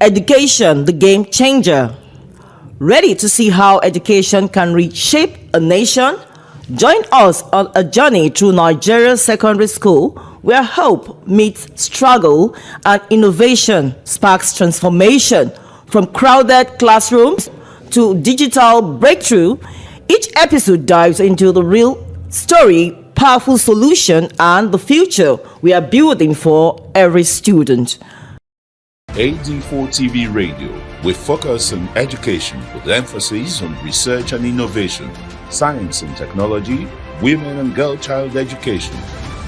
Education, the game changer. Ready to see how education can reshape a nation? Join us on a journey through Nigeria's secondary school where hope meets struggle and innovation sparks transformation. From crowded classrooms to digital breakthrough, each episode dives into the real story, powerful solution, and the future we are building for every student. AD4 TV Radio, we focus on education with emphasis on research and innovation, science and technology, women and girl child education,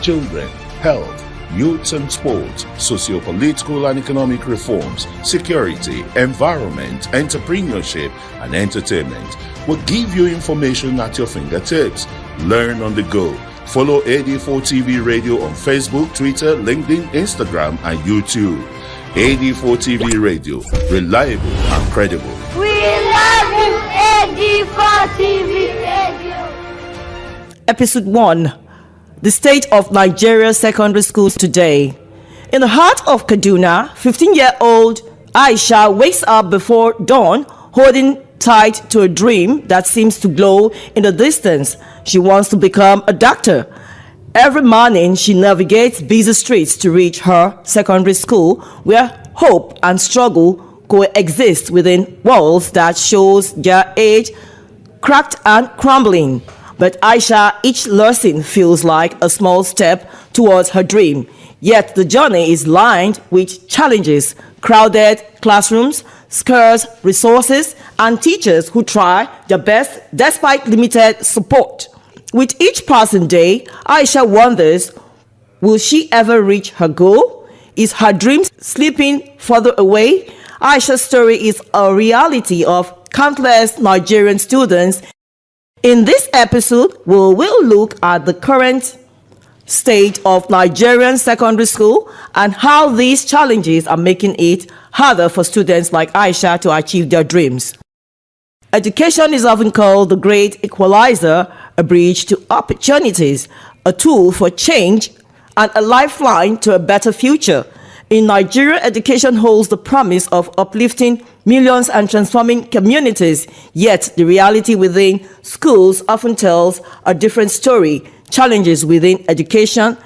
children, health, youth and sports, socio-political and economic reforms, security, environment, entrepreneurship, and entertainment. We'll give you information at your fingertips. Learn on the go. Follow AD4 TV Radio on Facebook, Twitter, LinkedIn, Instagram, and YouTube. AD4 TV Radio, reliable and credible. We love you, AD4 TV Radio. Episode 1. The state of Nigeria's secondary schools today. In the heart of Kaduna, 15-year-old Aisha wakes up before dawn, holding tight to a dream that seems to glow in the distance. She wants to become a doctor. Every morning, she navigates busy streets to reach her secondary school, where hope and struggle coexist within walls that shows their age, cracked and crumbling. But Aisha, each lesson feels like a small step towards her dream. Yet the journey is lined with challenges, crowded classrooms, scarce resources, and teachers who try their best despite limited support. With each passing day, Aisha wonders, will she ever reach her goal? Is her dream slipping further away? Aisha's story is a reality of countless Nigerian students. In this episode, we will look at the current state of Nigerian secondary school and how these challenges are making it harder for students like Aisha to achieve their dreams. Education is often called the great equalizer, a bridge to opportunities, a tool for change, and a lifeline to a better future. In Nigeria, education holds the promise of uplifting millions and transforming communities, yet the reality within schools often tells a different story. Challenges within education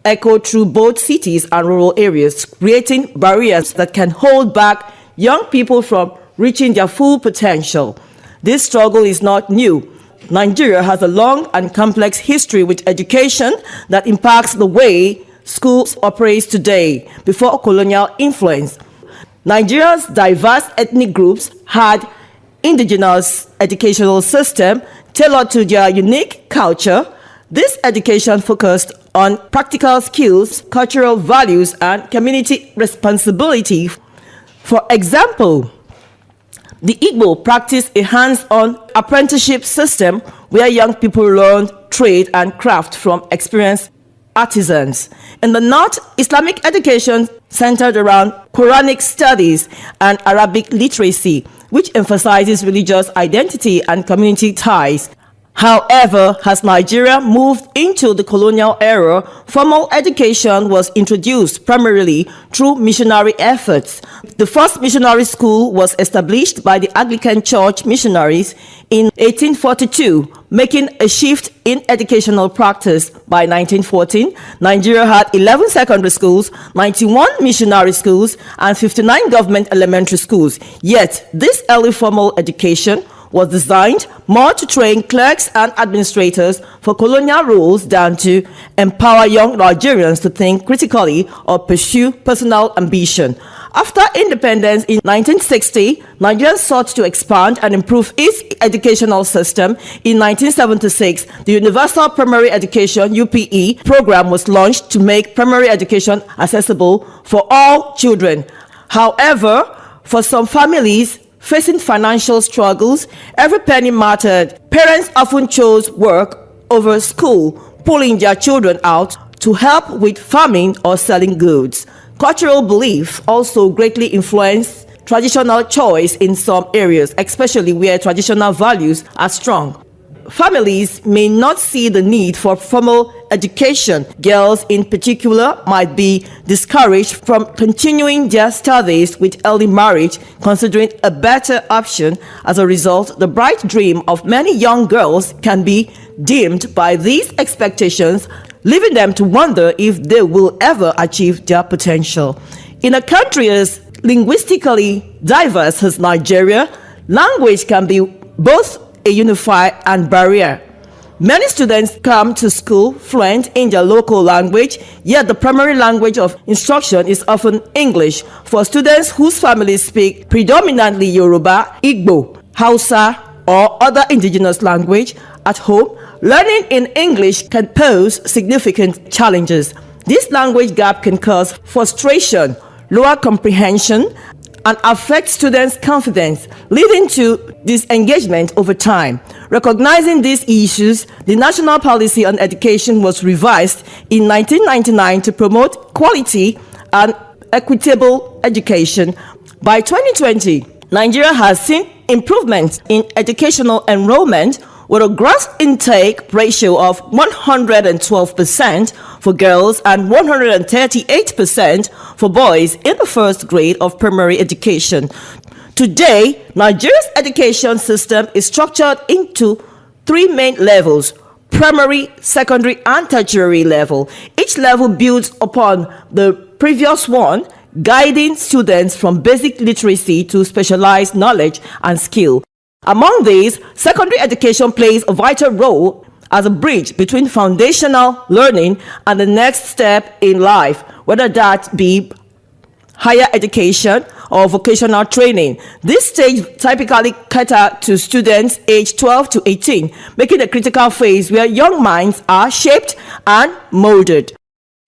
echo through both cities and rural areas, creating barriers that can hold back young people from reaching their full potential. This struggle is not new. Nigeria has a long and complex history with education that impacts the way schools operate today. Before colonial influence, Nigeria's diverse ethnic groups had indigenous educational system tailored to their unique culture. This education focused on practical skills, cultural values, and community responsibility. For example, the Igbo practiced a hands-on apprenticeship system where young people learned trade and craft from experienced artisans. In the North, Islamic education centered around Quranic studies and Arabic literacy, which emphasizes religious identity and community ties. However, as Nigeria moved into the colonial era, formal education was introduced primarily through missionary efforts. The first missionary school was established by the Anglican Church missionaries in 1842, making a shift in educational practice. By 1914, Nigeria had 11 secondary schools, 91 missionary schools, and 59 government elementary schools. Yet, this early formal education was designed more to train clerks and administrators for colonial rules than to empower young Nigerians to think critically or pursue personal ambition. After independence in 1960, Nigeria sought to expand and improve its educational system. In 1976, the Universal Primary Education (UPE) program was launched to make primary education accessible for all children. However, for some families facing financial struggles, every penny mattered. Parents often chose work over school, pulling their children out to help with farming or selling goods. Cultural belief also greatly influenced traditional choice in some areas, especially where traditional values are strong. families may not see the need for formal education. Girls in particular might be discouraged from continuing their studies with early marriage, considering a better option. As a result, the bright dream of many young girls can be dimmed by these expectations, leaving them to wonder if they will ever achieve their potential. In a country as linguistically diverse as Nigeria, language can be both a unifier and barrier. Many students come to school fluent in their local language, yet the primary language of instruction is often English. For students whose families speak predominantly Yoruba, Igbo, Hausa, or other indigenous language at home, learning in English can pose significant challenges. This language gap can cause frustration, lower comprehension, and affect students' confidence, leading to disengagement over time. Recognizing these issues, the National Policy on Education was revised in 1999 to promote quality and equitable education. By 2020, Nigeria has seen improvements in educational enrollment with a gross intake ratio of 112% for girls and 138% for boys in the first grade of primary education. Today, Nigeria's education system is structured into three main levels: primary, secondary, and tertiary level. Each level builds upon the previous one, guiding students from basic literacy to specialized knowledge and skill. Among these, secondary education plays a vital role as a bridge between foundational learning and the next step in life, whether that be higher education or vocational training. This stage typically cater to students aged 12 to 18, making a critical phase where young minds are shaped and molded.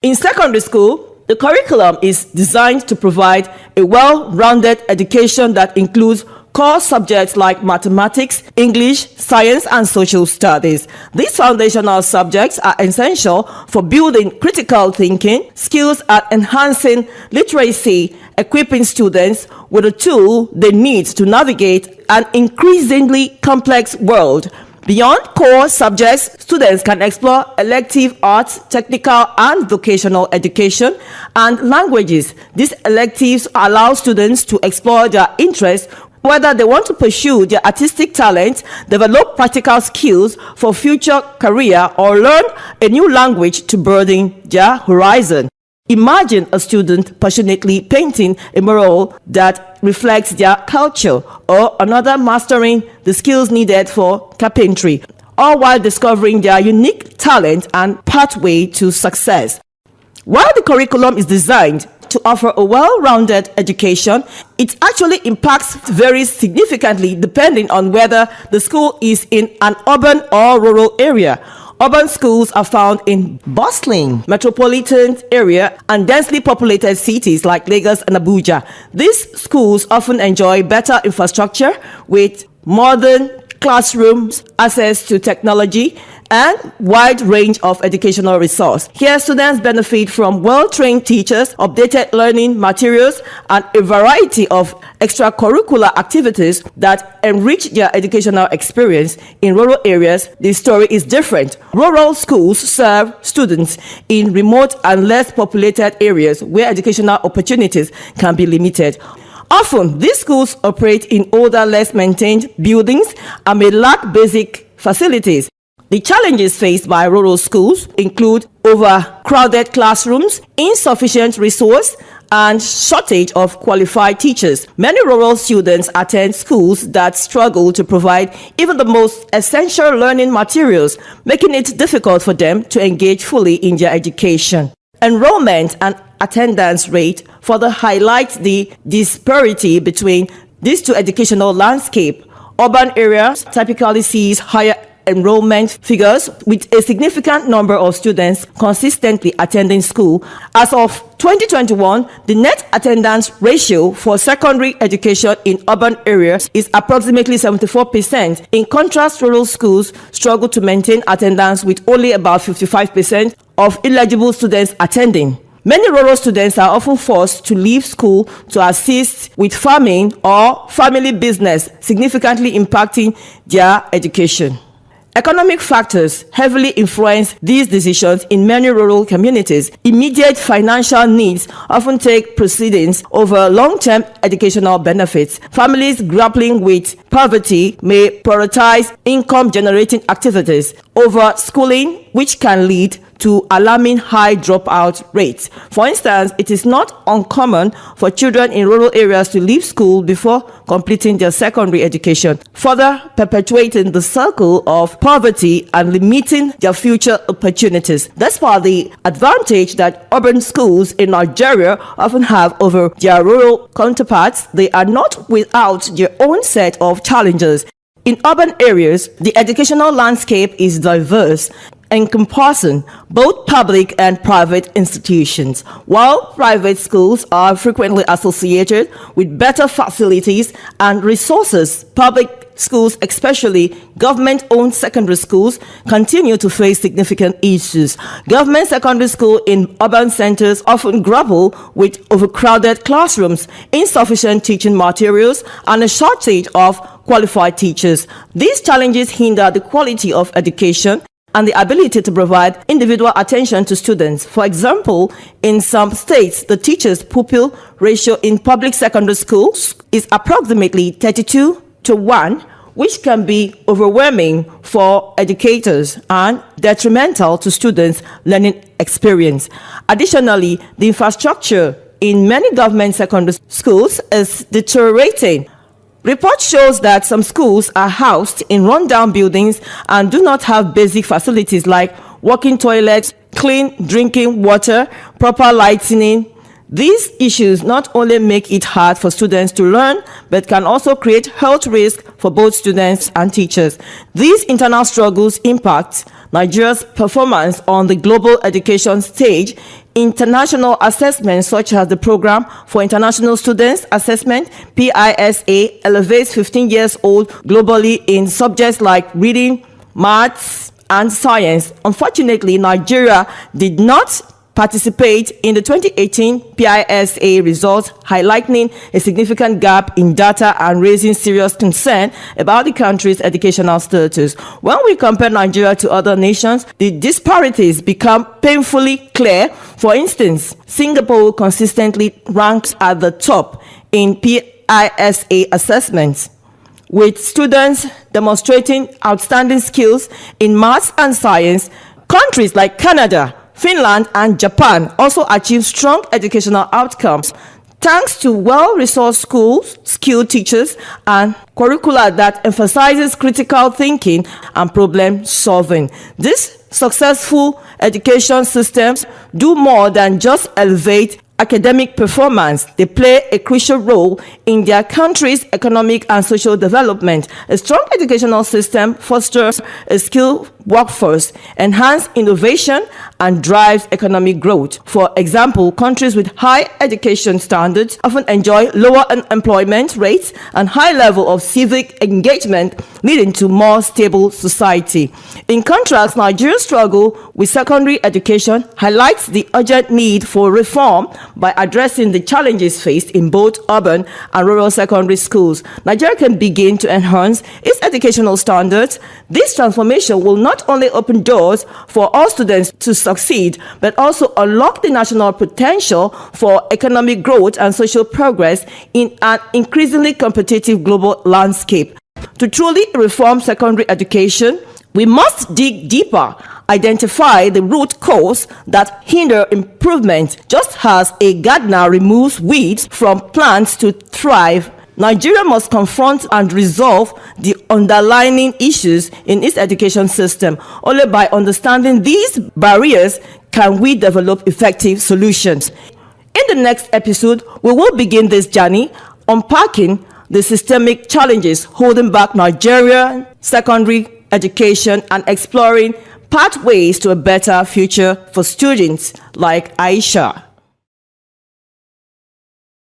In secondary school, the curriculum is designed to provide a well-rounded education that includes core subjects like mathematics, English, science, and social studies. These foundational subjects are essential for building critical thinking skills and enhancing literacy, equipping students with the tool they need to navigate an increasingly complex world. Beyond core subjects, students can explore elective arts, technical and vocational education, and languages. These electives allow students to explore their interests, whether they want to pursue their artistic talents, develop practical skills for future career, or learn a new language to broaden their horizon. Imagine a student passionately painting a mural that reflects their culture, or another mastering the skills needed for carpentry, all while discovering their unique talent and pathway to success. While the curriculum is designed to offer a well-rounded education, it actually impacts very significantly depending on whether the school is in an urban or rural area. Urban schools are found in bustling metropolitan area and densely populated cities like Lagos and Abuja. These schools often enjoy better infrastructure with modern classrooms, access to technology, and wide range of educational resource. Here, students benefit from well-trained teachers, updated learning materials, and a variety of extracurricular activities that enrich their educational experience. In rural areas, the story is different. Rural schools serve students in remote and less populated areas where educational opportunities can be limited. Often, these schools operate in older, less maintained buildings and may lack basic facilities. The challenges faced by rural schools include overcrowded classrooms, insufficient resource, and shortage of qualified teachers. Many rural students attend schools that struggle to provide even the most essential learning materials, making it difficult for them to engage fully in their education. Enrollment and attendance rate further highlights the disparity between these two educational landscapes. Urban areas typically sees higher enrollment figures with a significant number of students consistently attending school. As of 2021, the net attendance ratio for secondary education in urban areas is approximately 74%. In contrast, rural schools struggle to maintain attendance with only about 55% of eligible students attending. Many rural students are often forced to leave school to assist with farming or family business, significantly impacting their education. Economic factors heavily influence these decisions in many rural communities. Immediate financial needs often take precedence over long-term educational benefits. Families grappling with poverty may prioritize income-generating activities over schooling, which can lead to alarming high dropout rates. For instance, it is not uncommon for children in rural areas to leave school before completing their secondary education, further perpetuating the circle of poverty and limiting their future opportunities. Despite the advantage that urban schools in Nigeria often have over their rural counterparts, they are not without their own set of challenges. In urban areas, the educational landscape is diverse, encompassing both public and private institutions. While private schools are frequently associated with better facilities and resources, public schools, especially government-owned secondary schools, continue to face significant issues. Government secondary schools in urban centers often grapple with overcrowded classrooms, insufficient teaching materials, and a shortage of qualified teachers. These challenges hinder the quality of education and the ability to provide individual attention to students. For example, in some states, the teachers-pupil ratio in public secondary schools is approximately 32:1, which can be overwhelming for educators and detrimental to students' learning experience. Additionally, the infrastructure in many government secondary schools is deteriorating. Report shows that some schools are housed in rundown buildings and do not have basic facilities like working toilets, clean drinking water, proper lighting. These issues not only make it hard for students to learn, but can also create health risks for both students and teachers. These internal struggles impact Nigeria's performance on the global education stage. International assessments such as the Program for International Students Assessment, PISA, elevates 15 years old globally in subjects like reading, maths, and science. Unfortunately, Nigeria did not participate in the 2018 PISA results, highlighting a significant gap in data and raising serious concern about the country's educational status. When we compare Nigeria to other nations, the disparities become painfully clear. For instance, Singapore consistently ranks at the top in PISA assessments, with students demonstrating outstanding skills in maths and science. Countries like Canada, Finland, and Japan also achieve strong educational outcomes thanks to well-resourced schools, skilled teachers, and curricula that emphasizes critical thinking and problem solving. These successful education systems do more than just elevate academic performance. They play a crucial role in their country's economic and social development. A strong educational system fosters a skilled workforce, enhances innovation, and drives economic growth. For example, countries with high education standards often enjoy lower unemployment rates and high level of civic engagement, leading to more stable society. In contrast, Nigeria's struggle with secondary education highlights the urgent need for reform by addressing the challenges faced in both urban and rural secondary schools. Nigeria can begin to enhance its educational standards. This transformation will not only open doors for all students to succeed, but also unlock the national potential for economic growth and social progress in an increasingly competitive global landscape. To truly reform secondary education, we must dig deeper, identify the root cause that hinder improvement, just as a gardener removes weeds from plants to thrive. Nigeria must confront and resolve the underlying issues in its education system. Only by understanding these barriers can we develop effective solutions. In the next episode, we will begin this journey unpacking the systemic challenges holding back Nigerian secondary education and exploring pathways to a better future for students like Aisha.